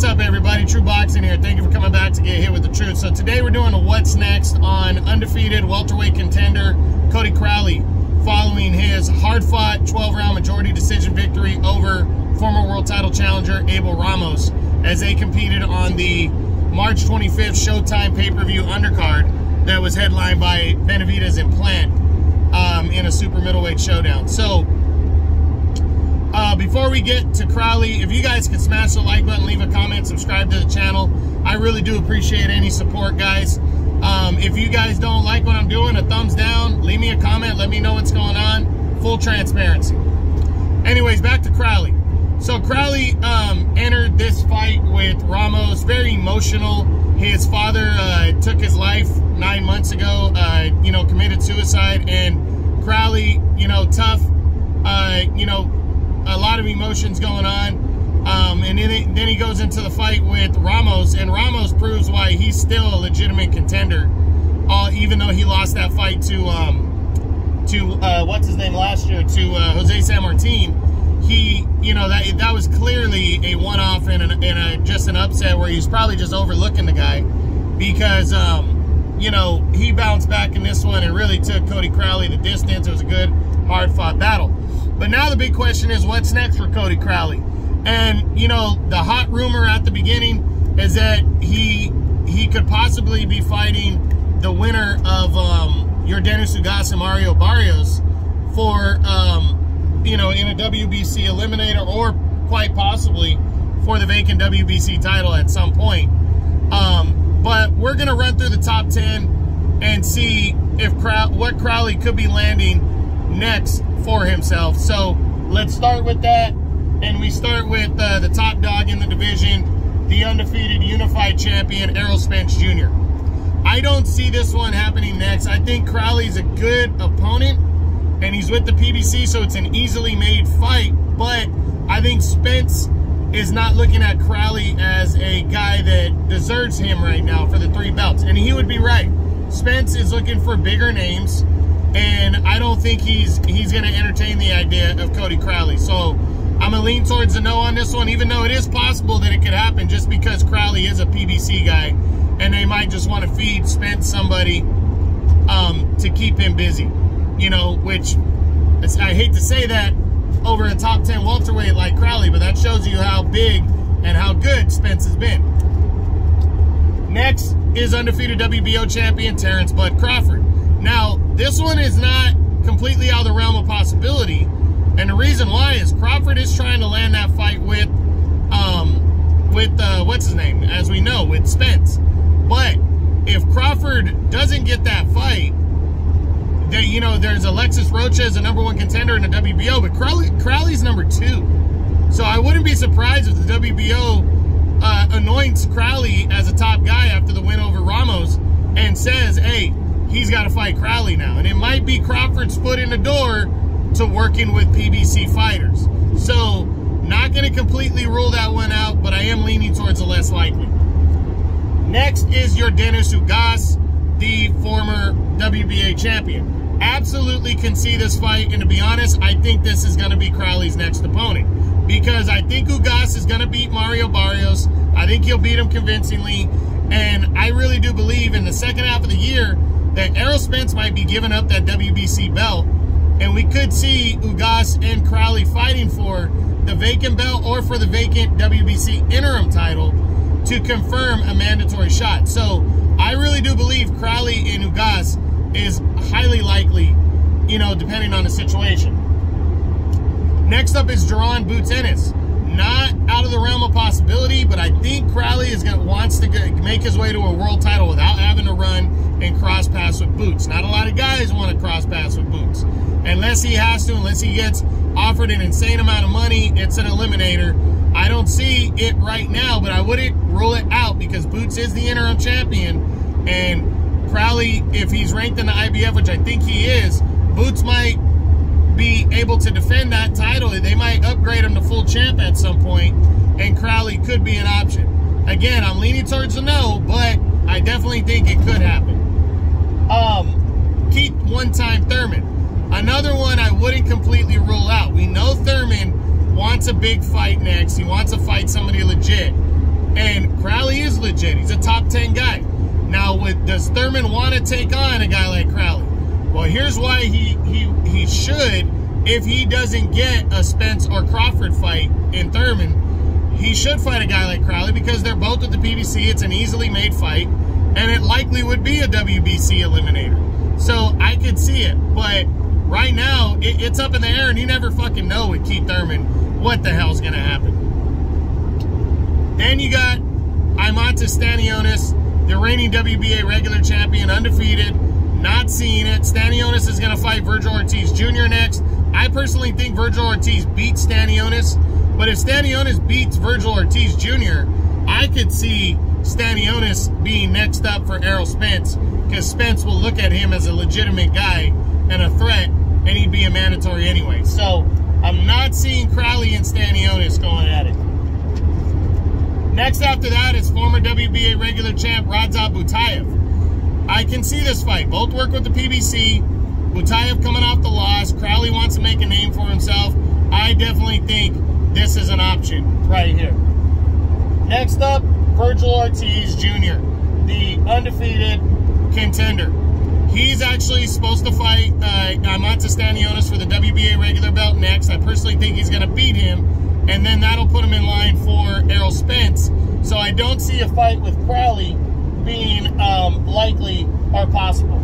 What's up, everybody? True Boxing here. Thank you for coming back to get hit with the truth. So today we're doing a what's next on undefeated welterweight contender Cody Crowley, following his hard-fought 12-round majority decision victory over former world title challenger Abel Ramos, as they competed on the March 25th Showtime pay-per-view undercard that was headlined by Benavidez and Plant in a super middleweight showdown. So before we get to Crowley, if you guys could smash the like button, leave a comment, subscribe to the channel. I really do appreciate any support, guys. If you guys don't like what I'm doing, a thumbs down, leave me a comment, let me know what's going on. Full transparency. Anyways, back to Crowley. So Crowley entered this fight with Ramos, very emotional. His father took his life 9 months ago, committed suicide, and Crowley, tough, a lot of emotions going on, and then he goes into the fight with Ramos, and Ramos proves why he's still a legitimate contender, even though he lost that fight to what's his name last year, to Jose San Martin. He, that was clearly a one-off and just an upset where he's probably just overlooking the guy, because he bounced back in this one and really took Cody Crowley the distance. It was a good, hard-fought battle. But now the big question is, what's next for Cody Crowley? And, the hot rumor at the beginning is that he could possibly be fighting the winner of Yordenis Ugas and Mario Barrios for, in a WBC eliminator, or quite possibly for the vacant WBC title at some point. But we're going to run through the top 10 and see if what Crowley could be landing next for himself. So let's start with that, and we start with the top dog in the division, the undefeated unified champion Errol Spence Jr. I don't see this one happening next. I think Crowley's a good opponent, and he's with the PBC, so it's an easily made fight, but I think Spence is not looking at Crowley as a guy that deserves him right now for the 3 belts, and he would be right. Spence is looking for bigger names, and I don't think he's going to entertain the idea of Cody Crowley. So I'm going to lean towards the no on this one, even though it is possible that it could happen, just because Crowley is a PBC guy, and they might just want to feed Spence somebody to keep him busy. Which I hate to say that over a top 10 welterweight like Crowley, but that shows you how big and how good Spence has been. Next is undefeated WBO champion Terrence Bud Crawford. Now, this one is not completely out of the realm of possibility, and the reason why is Crawford is trying to land that fight with what's his name, as we know, with Spence. But if Crawford doesn't get that fight, there's Alexis Rocha as a #1 contender in the WBO, but Crowley's #2. So I wouldn't be surprised if the WBO anoints Crowley as a top guy after the win over Ramos and says, hey, he's got to fight Crowley now. And it might be Crawford's foot in the door to working with PBC fighters. So not going to completely rule that one out, but I am leaning towards the less likely. Next is Yordenis Ugas, the former WBA champion. Absolutely can see this fight, and to be honest, I think this is going to be Crowley's next opponent, because I think Ugas is going to beat Mario Barrios. I think he'll beat him convincingly, and I really do believe in the second half of the year that Errol Spence might be giving up that WBC belt, and we could see Ugas and Crowley fighting for the vacant belt or for the vacant WBC interim title to confirm a mandatory shot. So I really do believe Crowley and Ugas is highly likely, depending on the situation. Next up is Jaron Boots Ennis. Not out of the realm of possibility, but I think Crowley wants to make his way to a world title without having to run and cross paths with Boots. Not a lot of guys want to cross paths with Boots. Unless he has to, unless he gets offered an insane amount of money, it's an eliminator. I don't see it right now, but I wouldn't rule it out, because Boots is the interim champion, and Crowley, if he's ranked in the IBF, which I think he is, Boots might be able to defend that title. They might upgrade him to full champ at some point, and Crowley could be an option. Again, I'm leaning towards the no, but I definitely think it could happen. Keith One-Time Thurman. Another one I wouldn't completely rule out. We know Thurman wants a big fight next. He wants to fight somebody legit. And Crowley is legit. He's a top 10 guy. Now, does Thurman want to take on a guy like Crowley? Well, here's why he should, if he doesn't get a Spence or Crawford fight in Thurman, he should fight a guy like Crowley because they're both at the PBC. It's an easily made fight, and it likely would be a WBC eliminator. So I could see it, but right now, it's up in the air, and you never fucking know with Keith Thurman what the hell's going to happen. Then you got Imantas Stanionis, the reigning WBA regular champion, undefeated. Not seeing it. Stanionis is going to fight Virgil Ortiz Jr. next. I personally think Virgil Ortiz beats Stanionis, but if Stanionis beats Virgil Ortiz Jr., I could see Stanionis being next up for Errol Spence, because Spence will look at him as a legitimate guy and a threat, and he'd be a mandatory anyway. So I'm not seeing Crowley and Stanionis going at it. Next after that is former WBA regular champ Radzab Butayev. I can see this fight. Both work with the PBC. Butayev coming off the loss. Crowley wants to make a name for himself. I definitely think this is an option right here. Next up, Virgil Ortiz Jr., the undefeated contender. He's actually supposed to fight Imantas Stanionis for the WBA regular belt next. I personally think he's going to beat him, and then that'll put him in line for Errol Spence. So I don't see a fight with Crowley being likely or possible.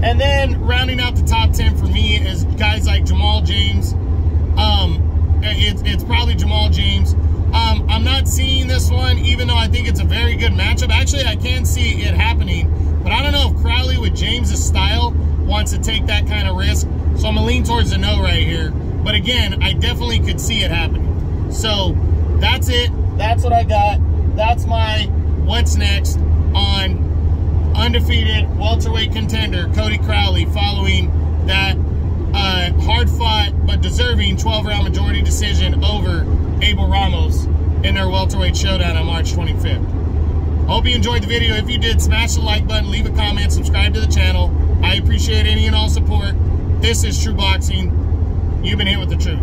And then rounding out the top 10 for me is guys like Jamal James. It's probably Jamal James. I'm not seeing this one, even though I think it's a very good matchup. Actually, I can see it happening, but I don't know if Crowley with James's style wants to take that kind of risk. So I'm gonna lean towards the no right here. But again, I definitely could see it happening. So that's it. That's what I got. That's my what's next on undefeated welterweight contender Cody Crowley, following that hard-fought but deserving 12-round majority decision over Abel Ramos in their welterweight showdown on March 25th. Hope you enjoyed the video. If you did, smash the like button, leave a comment, subscribe to the channel. I appreciate any and all support. This is True Boxing. You've been hit with the truth.